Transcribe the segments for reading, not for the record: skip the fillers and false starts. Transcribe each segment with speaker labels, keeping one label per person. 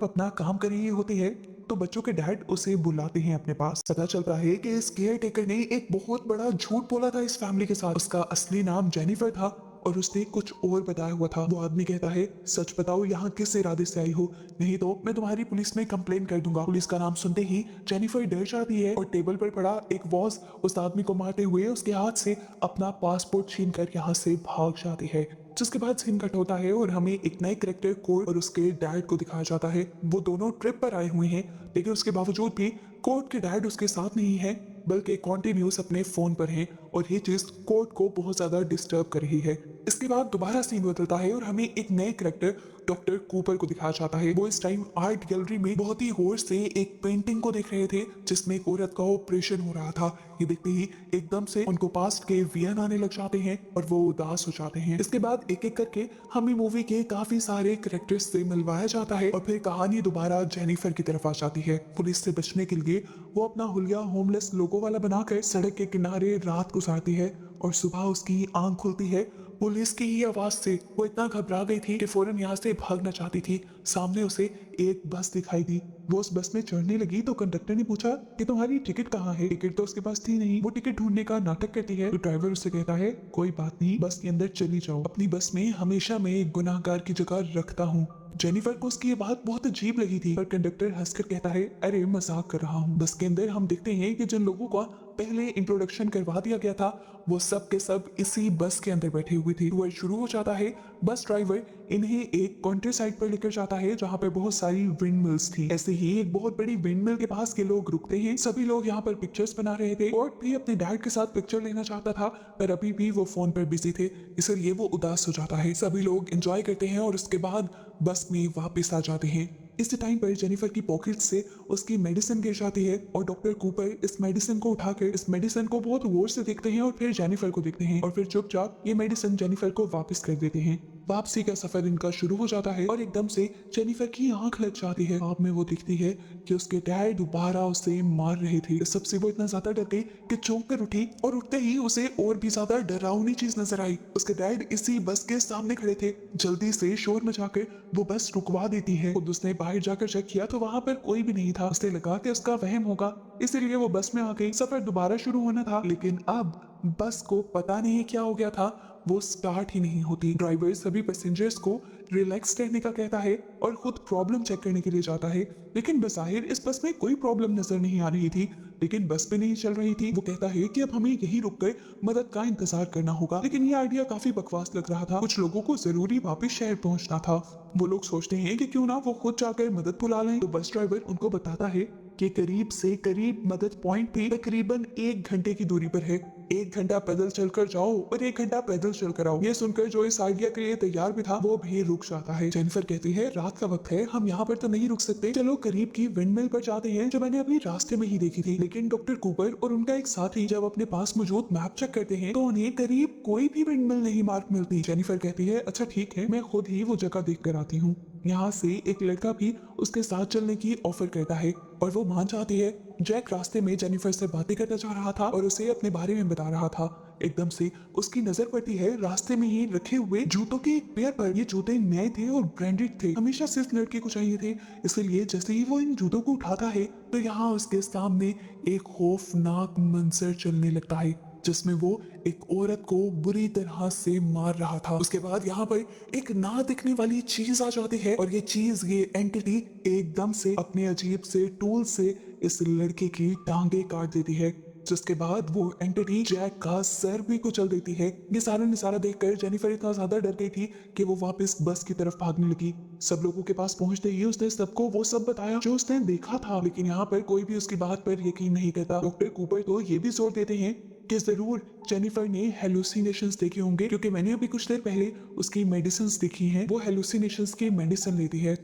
Speaker 1: जब अपना काम कर रही होती है तो बच्चों के डैड उसे बुलाते हैं अपने पास। पता चलता है कि इस केयर टेकर ने एक बहुत बड़ा झूठ बोला था इस फैमिली के साथ। उसका असली नाम जेनिफर था और उसने कुछ और बताया हुआ था। वो आदमी कहता है, सच बताओ यहाँ किस इरादे से आई हो, नहीं तो मैं तुम्हारी पुलिस में कंप्लेन कर दूंगा। पुलिस का नाम सुनते ही जेनिफर डर जाती है और टेबल पर पड़ा एक वॉच उस आदमी को मारते हुए उसके हाथ से अपना पासपोर्ट छीन कर यहाँ से भाग जाती है। जिसके बाद सीन कट होता है और हमें एक नए करेक्टर कोर्ट और उसके डैड को दिखाया जाता है। वो दोनों ट्रिप पर आए हुए हैं, लेकिन उसके बावजूद भी कोर्ट के डैड उसके साथ नहीं है, बल्कि कॉन्टिन्यूस अपने फोन पर हैं और ये चीज कोर्ट को बहुत ज्यादा डिस्टर्ब कर रही है। इसके बाद दोबारा सीन बदलता है और हमें एक नए करेक्टर डॉक्टर कूपर को दिखाया जाता है। वो इस टाइम आर्ट गैलरी में बहुत ही गौर से एक पेंटिंग को देख रहे थे जिसमें एक औरत का ऑपरेशन हो रहा था। ये देखते ही एकदम से उनको पास्ट के वियन आने लग जाते हैं और वो उदास हो जाते हैं। इसके बाद एक एक करके हमें मूवी के काफी सारे करेक्टर्स से मिलवाया जाता है और फिर कहानी दोबारा जेनिफर की तरफ आ जाती है। पुलिस से बचने के लिए वो अपना हुलिया होमलेस लोगो वाला बनाकर सड़क के किनारे रात गुजारती है और सुबह उसकी आंख खुलती है पुलिस की ही आवाज से। वो इतना घबरा गई थी कि फौरन यहाँ से भागना चाहती थी। सामने उसे एक बस दिखाई दी। वो उस बस में चढ़ने लगी तो कंडक्टर ने पूछा कि तुम्हारी टिकट कहाँ है। टिकट तो उसके पास थी नहीं। वो टिकट ढूंढने का नाटक करती है तो ड्राइवर उससे कहता है, कोई बात नहीं, बस के अंदर चली जाओ, अपनी बस में हमेशा मैं एक गुनाहगार की जगह रखता हूँ। जेनिफर को उसकी ये बात बहुत अजीब लगी थी, पर कंडक्टर हंसकर कहता है, अरे मजाक कर रहा हूँ। बस के अंदर हम देखते हैं कि जिन लोगों का पहले इंट्रोडक्शन करवा दिया गया था वो सब के सब इसी बस के अंदर बैठे हुए थे। टूर शुरू हो जाता है। बस ड्राइवर इन्हें एक कंट्री साइड पर लेकर जाता है जहाँ पे बहुत सारी विंड मिल्स थी। ऐसे ही एक बहुत बड़ी विंड मिल के पास के लोग रुकते हैं। सभी लोग यहाँ पर पिक्चर्स बना रहे थे और भी अपने डैड के साथ पिक्चर लेना चाहता था, पर अभी भी वो फोन पर बिजी थे, इसलिए वो उदास हो जाता है। सभी लोग एंजॉय करते हैं और उसके बाद बस में वापस आ जाते हैं। इस टाइम पर जेनिफर की पॉकेट से उसकी मेडिसिन गिर जाती है और डॉक्टर कूपर इस मेडिसिन को उठाकर इस मेडिसिन को बहुत गौर से देखते हैं और फिर जेनिफर को देखते हैं और फिर चुपचाप ये मेडिसिन जेनिफर को वापस कर देते हैं। वापसी का सफर इनका शुरू हो जाता है और एकदम से जेनिफर की आंख लग जाती है। ख्वाब में वो दिखती है कि उसके डैड दोबारा उसे मार रहे थे। इस सबसे वो इतना ज्यादा डर गई कि चौंक कर उठी और उठते ही उसे और भी ज्यादा डरावनी चीज नजर आई। उसके डैड इसी बस के सामने खड़े थे। जल्दी से शोर मचाकर वो बस रुकवा देती है। खुद उसने बाहर जाकर चेक किया तो वहां पर कोई भी नहीं था। उसे लगा कि उसका वहम होगा, इसलिए वो बस में आ गई। सफर दोबारा शुरू होना था, लेकिन अब बस को पता नहीं क्या हो गया था, वो स्टार्ट ही नहीं होती। ड्राइवर सभी पैसेंजर्स को रिलैक्स रहने का कहता है और खुद प्रॉब्लम चेक करने के लिए जाता है, लेकिन बज़ाहिर इस बस में कोई प्रॉब्लम नजर नहीं आ रही थी। लेकिन बस भी नहीं चल रही थी। वो कहता है कि अब हमें यहीं रुककर मदद का इंतजार करना होगा, लेकिन ये आइडिया काफी बकवास लग रहा था। कुछ लोगों को जरूरी वापस शहर पहुंचना था। वो लोग सोचते हैं कि क्यों ना वो खुद जाकर मदद बुला लें। तो बस ड्राइवर उनको बताता है कि करीब से करीब मदद पॉइंट भी तकरीबन 1 घंटे की दूरी पर है। 1 घंटा पैदल चलकर जाओ और 1 घंटा पैदल चलकर आओ। ये सुनकर जो इस आइडिया के लिए तैयार भी था वो भी रुक जाता है। जेनिफर कहती है, रात का वक्त है, हम यहाँ पर तो नहीं रुक सकते, चलो करीब की विंडमिल पर जाते हैं जो मैंने अभी रास्ते में ही देखी थी। लेकिन डॉक्टर कूपर और उनका एक साथी जब अपने पास मौजूद मैप चेक करते हैं तो उन्हें करीब कोई भी विंडमिल नहीं मार्क मिलती। जेनिफर कहती है, अच्छा ठीक है, मैं खुद ही वो जगह देख कर आती हूँ। यहाँ से एक लड़का भी उसके साथ चलने की ऑफर करता है और वो मान जाती है। जैक रास्ते में जेनिफर से बातें करता जा रहा था और उसे अपने बारे में बता रहा था। एकदम से उसकी नजर पड़ती है रास्ते में ही रखे हुए जूतों के एक पेयर पर। ये जूते नए थे और ब्रांडेड थे, हमेशा सिर्फ लड़के को चाहिए थे। इसलिए जैसे ही वो इन जूतों को उठाता है तो यहाँ उसके सामने एक खौफनाक मंजर चलने लगता है, जिसमें वो एक औरत को बुरी तरह से मार रहा था। उसके बाद यहाँ पर एक ना दिखने वाली चीज आ जाती है और ये चीज, ये एंटिटी एकदम से अपने अजीब से टूल से इस लड़के की टांगे काट देती है, जिसके बाद वो एंटिटी जैक का सर भी कुचल देती है। ये सारा नजारा देखकर जेनिफर इतना ज्यादा डर गई थी कि वो वापस बस की तरफ भागने लगी। सब लोगों के पास पहुंचते ही उसने सबको वो सब बताया जो उसने देखा था, लेकिन यहाँ पर कोई भी उसकी बात पर यकीन नहीं करता। डॉक्टर कूपर तो ये भी जोर देते हैं कि जरूर जेनिफर ने हेलुसिनेशंस देखे होंगे, क्योंकि मैंने अभी कुछ देर पहले उसकी मेडिसिन देखी हैं। वो हेलुसिनेशंस की मेडिसिन लेती है।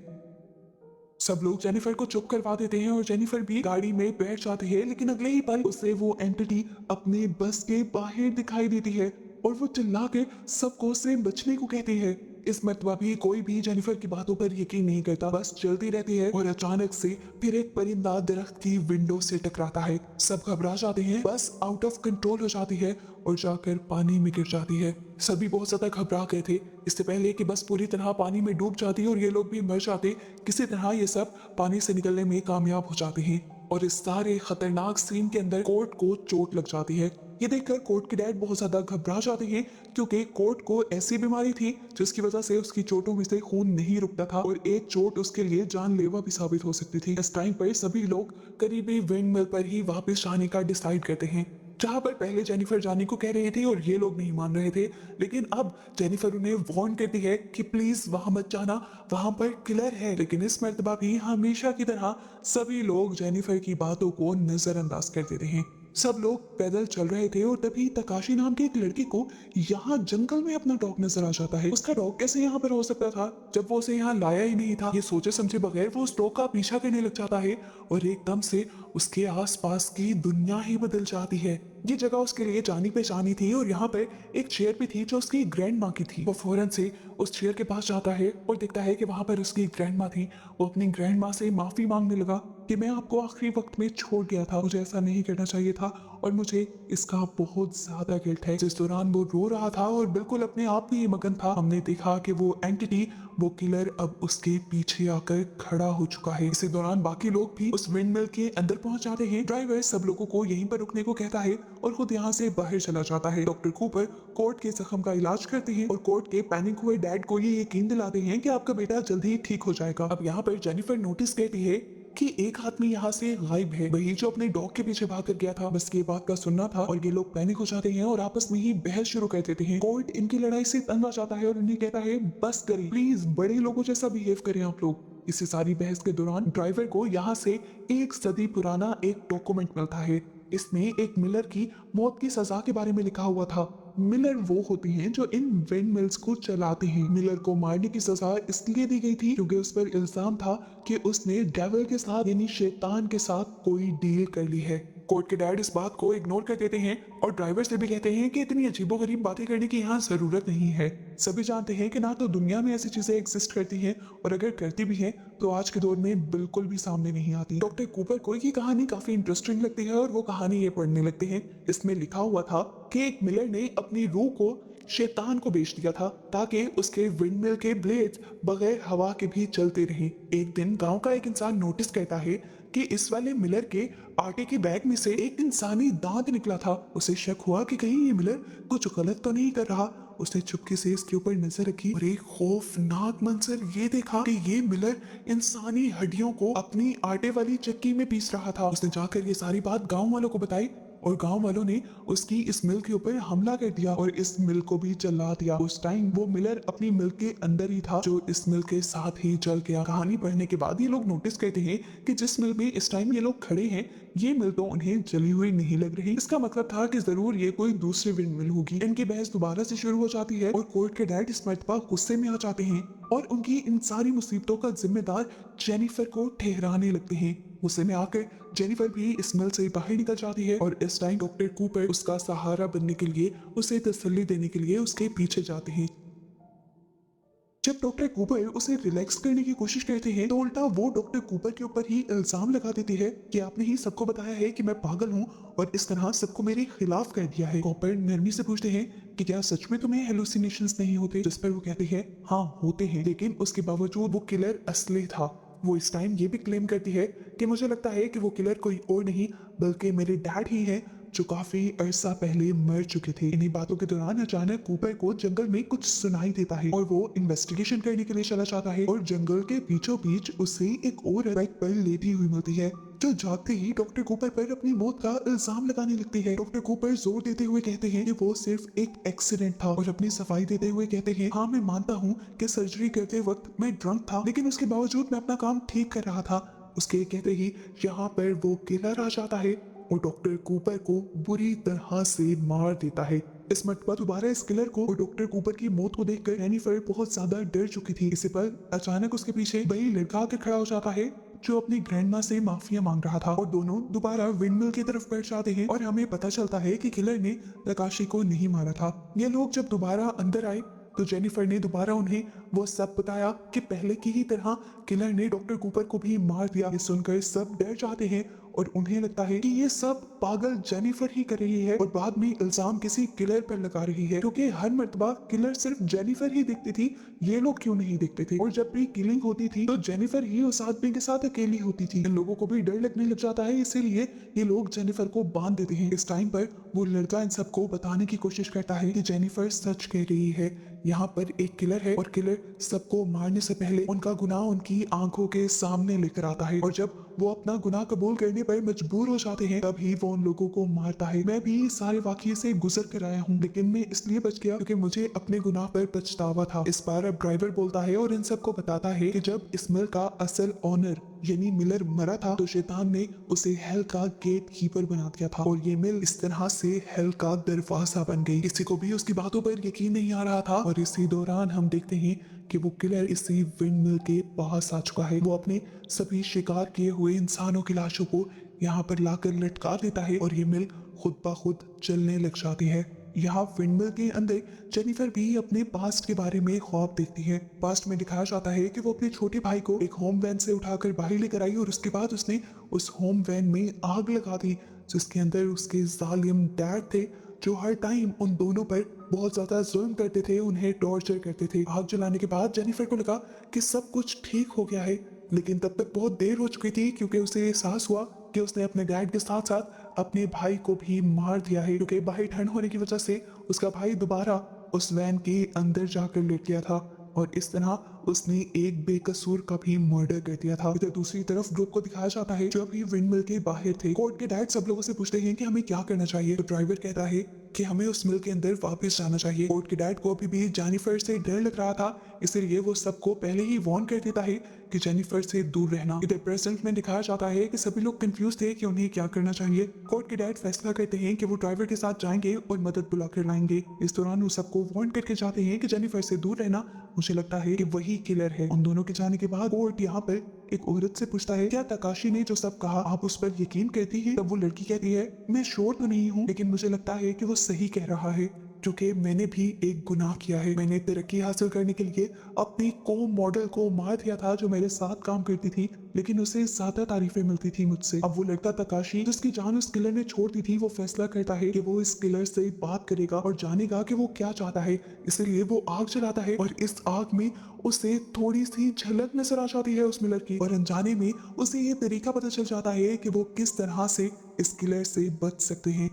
Speaker 1: सब लोग जेनिफर को चुप करवा देते हैं और जेनिफर भी गाड़ी में बैठ जाती है, लेकिन अगले ही पल उसे वो एंटिटी अपने बस के बाहर दिखाई देती है और वो चिल्ला के सबको उससे बचने को कहती है। इस मर्तबा भी कोई भी जेनिफर की बातों पर यकीन नहीं करता, बस चलती रहती है और अचानक से फिर एक परिंदा दरख्त की विंडो से टकराता है। सब घबरा जाते हैं, बस आउट ऑफ कंट्रोल हो जाती है और जाकर पानी में गिर जाती है। सभी बहुत ज्यादा घबरा गए थे, इससे पहले कि बस पूरी तरह पानी में डूब जाती और ये लोग भी मर जाते, किसी तरह ये सब पानी से निकलने में कामयाब हो जाते हैं। और इस सारे खतरनाक सीन के अंदर कोर्ट को चोट लग जाती है। ये देखकर कोर्ट के डैड बहुत ज्यादा घबरा जाते हैं, क्योंकि कोर्ट को ऐसी बीमारी थी जिसकी वजह से उसकी चोटों में से खून नहीं रुकता था और एक चोट उसके लिए जानलेवा भी साबित हो सकती थी। इस टाइम पर सभी लोग करीबी विंड मिल पर ही वापस जाने का डिसाइड करते हैं, जहां पर पहले जेनिफर जाने को कह रही थी और ये लोग नहीं मान रहे थे, लेकिन अब जेनिफर उन्हें वार्न करती है कि प्लीज वहां मत जाना, वहां पर किलर है। लेकिन इस मर्तबा भी हमेशा की तरह सभी लोग जेनिफर की बातों को नजरअंदाज कर देते हैं। सब लोग पैदल चल रहे थे और तभी तकाशी नाम के एक लड़के को यहाँ जंगल में अपना डॉग नजर आ जाता है। उसका डॉग कैसे यहाँ पर हो सकता था जब वो उसे यहाँ लाया ही नहीं था। ये सोचे समझे बगैर वो उस डॉग का पीछा करने लग जाता है और एकदम से उसके आसपास की दुनिया ही बदल जाती है। ये जगह उसके लिए जानी पहचानी थी और यहाँ पर एक चेयर भी थी जो उसकी ग्रैंड माँ की थी। वो फौरन से उस चेयर के पास जाता है और देखता है कि वहां पर उसकी ग्रैंड माँ थी। वो अपनी ग्रैंड माँ से माफी मांगने लगा कि मैं आपको आखिरी वक्त में छोड़ गया था, मुझे ऐसा नहीं करना चाहिए था और मुझे इसका बहुत ज्यादा गिल्ट है। जिस दौरान वो रो रहा था और बिल्कुल अपने आप में ही मगन था, हमने देखा कि वो एंटिटी, वो किलर अब उसके पीछे आकर खड़ा हो चुका है। इसी दौरान बाकी लोग भी उस विंडमिल के अंदर पहुंच जाते हैं। ड्राइवर सब लोगों को यहीं पर रुकने को कहता है और खुद यहाँ से बाहर चला जाता है। डॉक्टर कूपर कोर्ट के जख्म का इलाज करते हैं और कोर्ट के पैनिक हुए डैड को ये यकीन दिलाते हैं कि आपका बेटा जल्द ही ठीक हो जाएगा। अब यहाँ पर जेनिफर नोटिस करती है कि एक आदमी यहाँ से गायब है, वही जो अपने डॉग के पीछे भाग कर गया था। बस ये बात का सुनना था और ये लोग पैनिक हो जाते हैं और आपस में ही बहस शुरू कर देते हैं। कोर्ट इनकी लड़ाई से तंग आ जाता है और उन्हें कहता है बस करें, प्लीज बड़े लोगों जैसा बिहेव करें आप लोग। इसी सारी बहस के दौरान ड्राइवर को यहाँ से एक सदी पुराना एक डॉक्यूमेंट मिलता है। इसमें एक मिलर की मौत की सजा के बारे में लिखा हुआ था। मिलर वो होती हैं जो इन विंड मिल्स को चलाते हैं। मिलर को मारने की सजा इसलिए दी गई थी क्योंकि उस पर इल्जाम था कि उसने डेविल के साथ यानी शैतान के साथ कोई डील कर ली है। कोर्ट के डैड इस बात को इग्नोर कर देते हैं और ड्राइवर से भी कहते हैं कि इतनी अजीबोगरीब बातें करने की यहाँ जरूरत नहीं है। सभी जानते हैं कि ना तो दुनिया में ऐसी चीजें एग्जिस्ट करती हैं और अगर करती भी हैं तो आज के दौर में बिल्कुल भी सामने नहीं आती। डॉक्टर कूपर को ये कहानी काफी इंटरेस्टिंग लगती है और वो कहानी ये पढ़ने लगते हैं। इसमें लिखा हुआ था कि एक मिलर ने अपनी रूह को शैतान को बेच दिया था ताकि उसके विंडमिल के ब्लेड्स बगैर हवा के भी चलते रहें। एक दिन गांव का एक इंसान नोटिस करता है कि इस वाले मिलर के आटे के बैग में से एक इंसानी दांत निकला था। उसे शक हुआ कि कहीं ये मिलर कुछ गलत तो नहीं कर रहा। उसने चुपके से इसके ऊपर नजर रखी और एक खौफनाक मंजर ये देखा कि ये मिलर इंसानी हड्डियों को अपनी आटे वाली चक्की में पीस रहा था। उसने जाकर ये सारी बात गांव वालों को बताई और गांव वालों ने उसकी इस मिल के ऊपर हमला कर दिया और इस मिल को भी जला दिया। उस टाइम वो मिलर अपनी मिल के अंदर ही था जो इस मिल के साथ ही जल गया। कहानी पढ़ने के बाद ये लोग नोटिस करते हैं कि जिस मिल में इस टाइम ये लोग खड़े हैं ये मिल तो उन्हें जली हुई नहीं लग रही। इसका मतलब था कि जरूर ये कोई दूसरी विंड मिल होगी। इनकी बहस दोबारा से शुरू हो जाती है और कोर्ट के डैड इस मर्तबा गुस्से में आ जाते हैं और उनकी इन सारी मुसीबतों का जिम्मेदार जेनिफर को ठहराने लगते हैं। गुस्से में आकर जेनिफर भी इस मिल से बाहर निकल जाती है और इस टाइम डॉक्टर कूपर उसका सहारा बनने के लिए, उसे तसल्ली देने के लिए उसके पीछे जाते हैं। जब डॉक्टर कूपर उसे रिलैक्स करने की कोशिश करते हैं तो उल्टा वो डॉक्टर कूपर के ऊपर ही इल्जाम लगा देती है कि आपने ही सबको बताया है कि मैं पागल हूँ और इस तरह सबको मेरे खिलाफ कर दिया है। कूपर नरमी से पूछते हैं कि क्या सच में तुम्हें हेलुसिनेशंस नहीं होते, जिस पर वो कहते हैं हाँ होते हैं, लेकिन उसके बावजूद वो किलर असली था। वो इस टाइम ये भी क्लेम करती है कि मुझे लगता है कि वो किलर कोई और नहीं बल्कि मेरे डैड ही है जो काफी अरसा पहले मर चुके थे। इन्हीं बातों के दौरान अचानक कूपर को जंगल में कुछ सुनाई देता है और वो इन्वेस्टिगेशन करने के लिए चला जाता है और जंगल के बीचों बीच उसे एक और बाइक पर लेटी हुई मिलती है जो जागते ही डॉक्टर कूपर पर अपनी मौत का इल्जाम लगाने लगती है। डॉक्टर कूपर जोर देते हुए कहते हैं कि वो सिर्फ एक एक्सीडेंट था और अपनी सफाई देते हुए कहते हैं हाँ मैं मानता हूँ कि सर्जरी करते वक्त मैं ड्रंक था, लेकिन उसके बावजूद मैं अपना काम ठीक कर रहा था। उसके कहते ही यहाँ पर वो किलर आ जाता है और डॉक्टर कूपर को बुरी तरह से मार देता है। इस मर्तबा दोबारा इस किलर को और डॉक्टर कूपर की मौत को देखकर जेनिफर बहुत ज्यादा डर चुकी थी। इसी पर अचानक उसके पीछे वही लड़का आकर खड़ा हो जाता है जो अपनी ग्रैंडमा से माफिया मांग रहा था और दोनों दोबारा विंडमिल की तरफ बढ़ जाते हैं और हमें पता चलता है कि किलर ने तकाशी को नहीं मारा था। ये लोग जब दोबारा अंदर आए तो जेनिफर ने दोबारा उन्हें वो सब बताया कि पहले की ही तरह किलर ने डॉक्टर कूपर को भी मार दिया। ये सुनकर सब डर जाते हैं और उन्हें लगता है कि ये सब पागल जेनिफर ही कर रही है और बाद में इल्जाम किसी किलर पर लगा रही है, क्योंकि हर मर्तबा किलर सिर्फ जेनिफर ही दिखती थी, ये लोग क्यों नहीं दिखते थे। और जब भी किलिंग होती थी तो जेनिफर ही उस आदमी के साथ अकेली होती थी। इन लोगों को भी डर लगने लग जाता है, इसीलिए ये लोग जेनिफर को बांध देते हैं। इस टाइम पर वो लड़का इन सबको बताने की कोशिश करता है कि जेनिफर सच कह रही है, यहाँ पर एक किलर है और किलर सबको मारने से पहले उनका गुनाह उनकी आंखों के सामने लेकर आता है और जब वो अपना गुनाह कबूल करने पर मजबूर हो जाते हैं तब ही वो उन लोगों को मारता है। मैं भी सारे वाकये से गुजर कर आया हूँ, लेकिन मैं इसलिए बच गया क्योंकि मुझे अपने गुनाह पर पछतावा था। इस बार अब ड्राइवर बोलता है और इन सबको बताता है कि जब इस मिल का असल ओनर यानी मिलर मरा था तो शैतान ने उसे हेल का गेट कीपर बना दिया था और ये मिल इस तरह से हेल का दरवाजा बन गई। किसी को भी उसकी बातों पर यकीन नहीं आ रहा था और इसी दौरान हम देखते हैं कि वो किलर इसी विंड मिल के पास आ चुका है। वो अपने सभी शिकार किए हुए इंसानों की लाशों को यहाँ पर लाकर लटका देता है और ये मिल खुद ब खुद चलने लग जाती है। यहाँ विंडमिल के अंदर जेनिफर भी अपने पास्ट के बारे में ख्वाब देखती है। पास्ट में दिखाया जाता है कि वो अपने छोटे भाई को एक होम वैन से उठाकर बाहर लेकर आई और उसके बाद उसने उस होम वैन में आग लगा दी जिसके अंदर उसके जालिम डैड थे जो हर टाइम उन दोनों पर बहुत ज्यादा जुल्म करते थे, उन्हें टॉर्चर करते थे। आग जलाने के बाद जेनिफर को लगा कि सब कुछ ठीक हो गया है, लेकिन तब तक बहुत देर हो चुकी थी क्योंकि उसे एहसास हुआ कि उसने अपने डैड के साथ साथ अपने भाई को भी मार दिया है, क्योंकि बाहर ठंड होने की वजह से उसका भाई दोबारा उस वैन के अंदर जाकर लेट गया था और इस तरह उसने एक बेकसूर का भी मर्डर कर दिया था। इधर दूसरी तरफ ग्रुप को दिखाया जाता है जो अभी विंडमिल के बाहर थे। कोर्ट के डैड सब लोगों से पूछते हैं कि हमें क्या करना चाहिए, तो ड्राइवर कहता है कि हमें उस मिल के अंदर वापस जाना चाहिए। कोर्ट के डैड को अभी भी जेनिफर से डर लग रहा था, इसलिए वो सबको पहले ही वार्न कर देता है कि जेनिफर से दूर रहना। इधर प्रेजेंट में दिखाया जाता है कि सभी लोग कंफ्यूज थे कि उन्हें क्या करना चाहिए। कोर्ट के डैड फैसला करते हैं कि वो ड्राइवर के साथ जाएंगे और मदद बुलाकर लाएंगे। इस दौरान वो सबको वार्न करके जाते हैं कि जेनिफर से दूर रहना, मुझे लगता है कि वही किलर है। उन दोनों के जाने के बाद कोर्ट यहाँ पर एक औरत से पूछता है क्या तकाशी ने जो सब कहा आप उस पर यकीन करती है। तब वो लड़की कहती है मैं श्योर तो नहीं हूँ, लेकिन मुझे लगता है कि वो सही कह रहा है क्योंकि मैंने भी एक गुनाह किया है। मैंने तरक्की हासिल करने के लिए अपनी को मॉडल को मार दिया था जो मेरे साथ काम करती थी, लेकिन उसे ज्यादा तारीफें मिलती थी मुझसे। अब वो लड़का तकाशी जिसकी जान उस किलर ने छोड़ दी थी वो फैसला करता है कि वो इस किलर से बात करेगा और जानेगा कि वो क्या चाहता है, इसलिए वो आग जलाता है और इस आग में उसे थोड़ी सी झलक नजर आ जाती है उस मिलर की और अनजाने में उसे ये तरीका पता चल जाता है कि वो किस तरह से इस किलर से बच सकते हैं।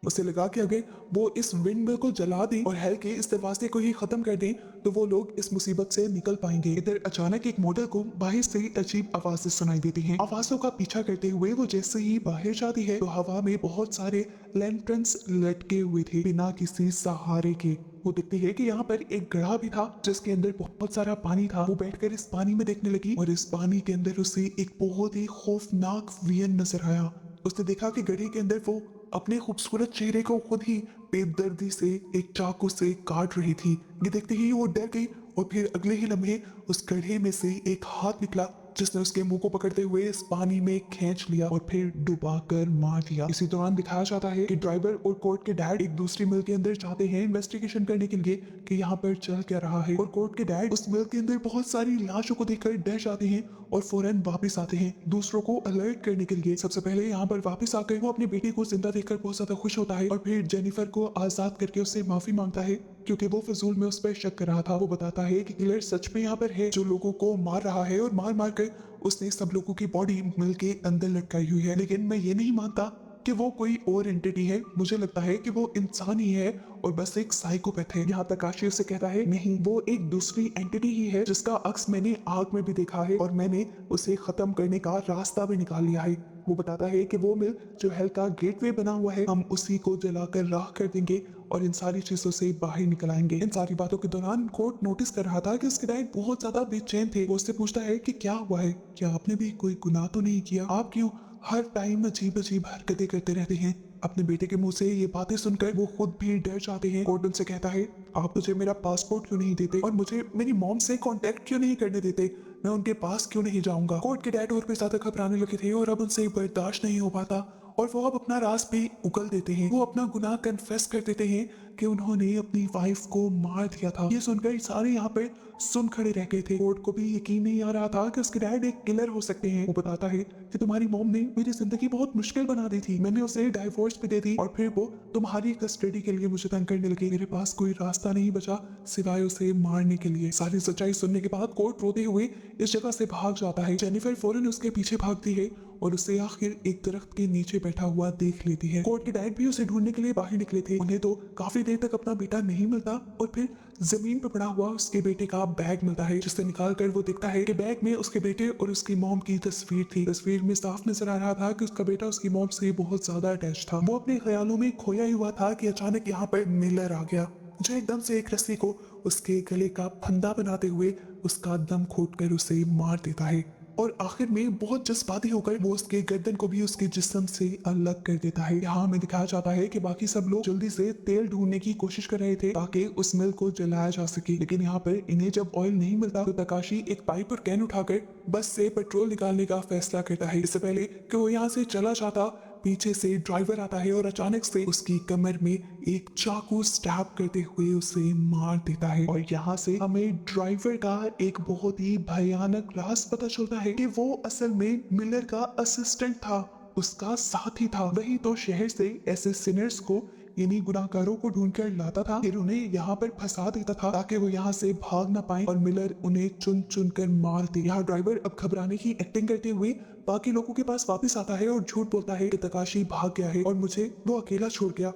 Speaker 1: उसे लगा कि अगर वो इस विंड मिल को जला दें और हेल के इस दरवाजे को ही खत्म कर दें तो वो लोग इस मुसीबत से निकल पाएंगे। इधर अचानक एक मॉडल को बाहर से अजीब आवाजें सुनाई देती हैं। आवाजों का पीछा करते हुए वो जैसे ही बाहर जाती है तो हवा में बहुत सारे लैंटर्न्स लटके हुए थे बिना किसी सहारे के। वो देखती है कि यहाँ पर एक गड्ढा भी था जिसके अंदर बहुत सारा पानी था। वो बैठकर इस पानी में देखने लगी और इस पानी के अंदर उसे एक बहुत ही खौफनाक वियन नजर आया। उसने देखा कि गड्ढे के अंदर वो अपने खूबसूरत चेहरे को खुद ही बेदर्दी से एक चाकू से काट रही थी। ये देखते ही वो डर गई और फिर अगले ही लम्हे उस गड्ढे में से एक हाथ निकला जिसने उसके मुंह को पकड़ते हुए इस पानी में खींच लिया और फिर डुबाकर मार दिया। इसी दौरान दिखाया जाता है कि ड्राइवर और कोर्ट के डैड एक दूसरी मिल के अंदर जाते हैं इन्वेस्टिगेशन करने के लिए कि यहाँ पर चल क्या रहा है और कोर्ट के डैड उस मिल के अंदर बहुत सारी लाशों को देखकर डर जाते हैं और फौरन वापस आते हैं दूसरों को अलर्ट करने के लिए। सबसे पहले यहाँ पर वापस आकर वो अपने बेटे को जिंदा देखकर बहुत ज्यादा खुश होता है और फिर जेनिफर को आजाद करके उससे माफी मांगता है क्योंकि वो फजूल में उस पर शक कर रहा था। वो बताता है कि किलर सच में यहाँ पर है जो लोगों को मार रहा है और मार मार कर उसने सब लोगों की बॉडी मिल के अंदर लटकाई हुई है, लेकिन मैं ये नहीं मानता कि वो कोई और एंटिटी है। मुझे लगता है कि वो इंसान ही है और बस एक साइकोपैथ है। यहाँ तक आशी उससे कहता है नहीं, वो एक दूसरी एंटिटी ही है जिसका अक्स मैंने आग में भी देखा है और मैंने उसे खत्म करने का रास्ता भी निकाल लिया है। वो बताता है कि वो मिल जो हेल का गेटवे बना हुआ है हम उसी को जलाकर राख कर देंगे और इन सारी चीजों से बाहर निकल आएंगे। इन सारी बातों के दौरान कोर्ट नोटिस कर रहा था कि उसके डैड बहुत ज्यादा बेचैन थे। वो उससे पूछता है कि क्या हुआ है, क्या आपने भी कोई गुनाह तो नहीं किया, आप क्यों हर टाइम अजीब अजीब हरकतें करते रहते हैं। अपने बेटे के मुंह से ये बातें सुनकर वो खुद भी डर जाते हैं। कोर्ट उनसे कहता है आप मुझे मेरा पासपोर्ट क्यों नहीं देते और मुझे मेरी मॉम से कांटेक्ट क्यों नहीं करने देते, मैं उनके पास क्यों नहीं जाऊंगा। कोर्ट के डैड और भी ज्यादा घबराने लगे थे और अब उनसे बर्दाश्त नहीं हो पाता और वो अब अपना राज भी उगल देते हैं। वो अपना गुनाह कन्फेस कर देते हैं कि उन्होंने अपनी वाइफ को मार दिया था। ये सुनकर सारे यहाँ पे सुन खड़े रह गए थे। कोर्ट को भी यकीन नहीं आ रहा था कि उसके डैड एक किलर हो सकते हैं। वो बताता है कि तुम्हारी मॉम ने मेरी जिंदगी बहुत मुश्किल बना दी थी, मैंने उसे डाइवोर्स भी दे दी और फिर वो तुम्हारी कस्टडी के लिए मुझे तंग करने लगी। मेरे पास कोई रास्ता नहीं बचा सिवाय उसे मारने के लिए। सारी सच्चाई सुनने के बाद कोर्ट रोते हुए इस जगह से भाग जाता है। जेनिफर फौरन उसके पीछे भागती है और उसे आखिर एक दरख्त के नीचे बैठा हुआ देख लेती है। कोर्ट के डैड भी उसे ढूंढने के लिए बाहर निकले थे। उन्हें तो काफी देर तक अपना बेटा नहीं मिलता और फिर जमीन पर पड़ा हुआ उसके बेटे का बैग मिलता है, जिसे निकाल कर वो देखता है कि बैग में उसके बेटे और उसकी मॉम की तस्वीर थी। तस्वीर में साफ नजर आ रहा था कि उसका बेटा उसकी मॉम से बहुत ज्यादा अटैच था। वो अपने ख्यालों में खोया ही हुआ था कि अचानक यहाँ पर मिलर आ गया, जो एकदम से एक रस्सी को उसके गले का फंदा बनाते हुए उसका दम घोट कर उसे मार देता है और आखिर में बहुत जज्बाती होकर वो उसके गर्दन को भी उसके जिस्म से अलग कर देता है। यहाँ हमें दिखाया जाता है कि बाकी सब लोग जल्दी से तेल ढूंढने की कोशिश कर रहे थे ताकि उस मिल को जलाया जा सके, लेकिन यहाँ पर इन्हें जब ऑयल नहीं मिलता तो तकाशी एक पाइप और कैन उठाकर बस से पेट्रोल निकालने का फैसला करता है। इससे पहले कि वो यहाँ से चला जाता, पीछे से ड्राइवर आता है और अचानक से उसकी कमर में एक चाकू स्टैब करते हुए उसे मार देता है। और यहाँ से हमें ड्राइवर का एक बहुत ही भयानक राज पता चलता है कि वो असल में मिलर का असिस्टेंट था, उसका साथी था। वही तो शहर से ऐसे सिनर्स को यानी गुनाहगारों को ढूंढ कर लाता था, फिर उन्हें यहाँ पर फंसा देता था ताकि वो यहाँ से भाग ना पाए और मिलर उन्हें चुन चुन कर मार दे। यहाँ ड्राइवर अब घबराने की एक्टिंग करते हुए बाकी लोगों के पास वापस आता है और झूठ बोलता है कि तकाशी भाग गया है और मुझे वो अकेला छोड़ गया।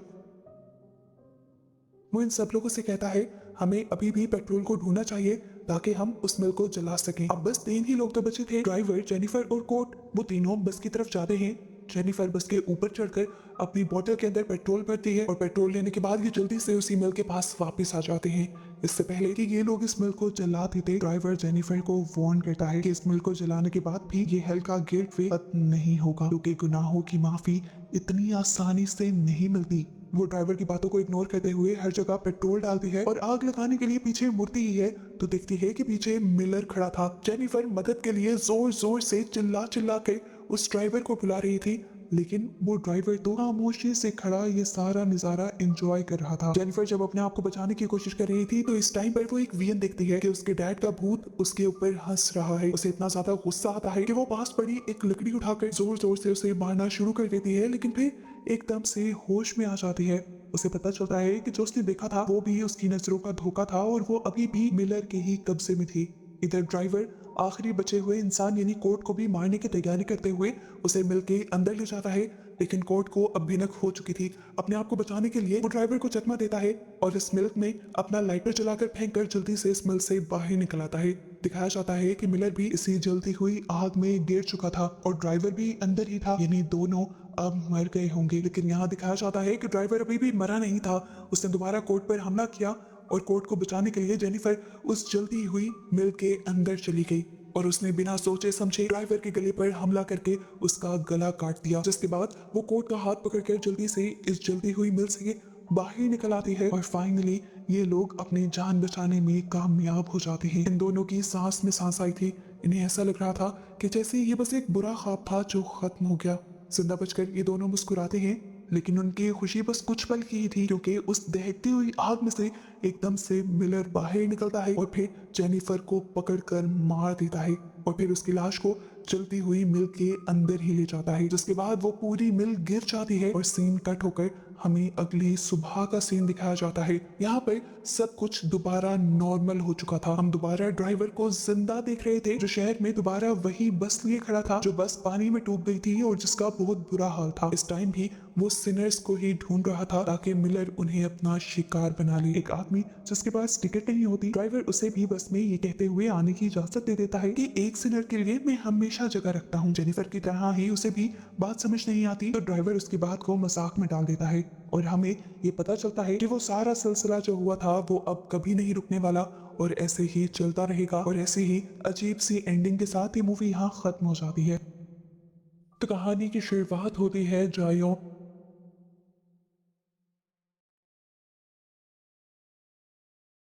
Speaker 1: वो इन सब लोगों से कहता है हमें अभी भी पेट्रोल को ढूंढना चाहिए ताकि हम उस मिल को जला सकें। अब बस 3 ही लोग तो बचे थे, ड्राइवर, जेनिफर और कोर्ट। वो तीनों बस की तरफ जाते हैं। जेनिफर बस के ऊपर चढ़कर अपनी बोतल के अंदर पेट्रोल भरती है और पेट्रोल लेने के बाद ये जल्दी से उसी मिल के पास वापस आ जाते हैं। इससे पहले कि ये लोग इस मिल को जला देते, ड्राइवर जेनिफर को वार्न करता है कि इस मिल को जलाने के बाद भी ये हेल का गेटवे खत्म नहीं होगा, क्योंकि गुनाहों की माफी इतनी आसानी से नहीं मिलती। वो ड्राइवर की बातों को इग्नोर करते हुए हर जगह पेट्रोल डालती है और आग लगाने के लिए पीछे मुड़ती ही है तो देखती है कि पीछे मिलर खड़ा था। जेनिफर मदद के लिए जोर जोर से चिल्ला चिल्ला कर उस ड्राइवर को बुला रही थी, लेकिन वो ड्राइवर तो खामोशी से खड़ा ये सारा नजारा एंजॉय कर रहा था। जेनिफर जब अपने आप को बचाने की कोशिश कर रही थी तो इस टाइम पर वो एक विजन देखती है कि उसके डैड का भूत उसके ऊपर हंस रहा है। उसे इतना ज्यादा गुस्सा आता है कि वो पास पड़ी एक लकड़ी उठाकर जोर जोर से उसे मारना शुरू कर देती है, लेकिन फिर एकदम से होश में आ जाती है। उसे पता चलता है कि जो उसने देखा था वो भी उसकी नजरों का धोखा था और वो अभी भी मिलर के ही कब्जे में थी। इधर ड्राइवर आखिरी बचे हुए इंसान यानी कोर्ट को भी मारने की तैयारी करते हुए उसे मिल के अंदर ले जाता है, लेकिन कोर्ट को अब भिनक हो चुकी थी। अपने आप को बचाने के लिए वो ड्राइवर को चकमा देता है और इस मिल्क में अपना लाइटर जलाकर फेंक कर जल्दी से इस मिल से बाहर निकल आता है। दिखाया जाता है कि मिलर भी इसी जलती हुई आग में गिर चुका था और ड्राइवर भी अंदर ही था, यानी दोनों अब मर गए होंगे। लेकिन यहाँ दिखाया जाता है कि ड्राइवर अभी भी मरा नहीं था। उसने दोबारा कोर्ट पर हमला किया और कोर्ट को बचाने के लिए जेनिफर उस जलती हुई मिल के अंदर चली गई और उसने बिना सोचे समझे ड्राइवर के गले पर हमला करके उसका गला काट दिया, जिसके बाद वो कोर्ट का हाथ पकड़कर जल्दी से इस जलती हुई मिल से बाहर निकल आती है और फाइनली ये लोग अपनी जान बचाने में कामयाब हो जाते हैं। इन दोनों की सांस में सांस आई थी। इन्हें ऐसा लग रहा था कि जैसे ये बस एक बुरा ख्वाब था जो खत्म हो गया। जिंदा बचकर ये दोनों मुस्कुराते हैं, लेकिन उनकी खुशी बस कुछ पल की ही थी, क्योंकि उस दहकती हुई आग में से एकदम से मिलर बाहर निकलता है और फिर जेनिफर को पकड़कर मार देता है और फिर उसकी लाश को जलती हुई मिल के अंदर ही ले जाता है, जिसके बाद वो पूरी मिल गिर जाती है और सीन कट होकर हमें अगली सुबह का सीन दिखाया जाता है। यहाँ पर सब कुछ दोबारा नॉर्मल हो चुका था। हम दोबारा ड्राइवर को जिंदा देख रहे थे, जो शहर में दोबारा वही बस लिए खड़ा था जो बस पानी में डूब गई थी और जिसका बहुत बुरा हाल था। इस टाइम भी वो सिनर्स को ही ढूंढ रहा था ताकि मिलर उन्हें अपना शिकार बना ले। एक आदमी जिसके पास टिकट नहीं होती, ड्राइवर उसे भी बस में ये कहते हुए आने की इजाजत दे देता है कि एक सिनर के लिए मैं हमेशा जगह रखता हूँ। जेनिफर की तरह ही उसे भी बात समझ नहीं आती तो ड्राइवर उसकी बात को मजाक में डाल देता है और हमें ये पता चलता है कि वो सारा सिलसिला जो हुआ था वो अब कभी नहीं रुकने वाला और ऐसे ही चलता रहेगा और ऐसे ही अजीब सी एंडिंग के साथ ये मूवी यहाँ खत्म हो जाती है। तो कहानी की शुरुआत होती है जायों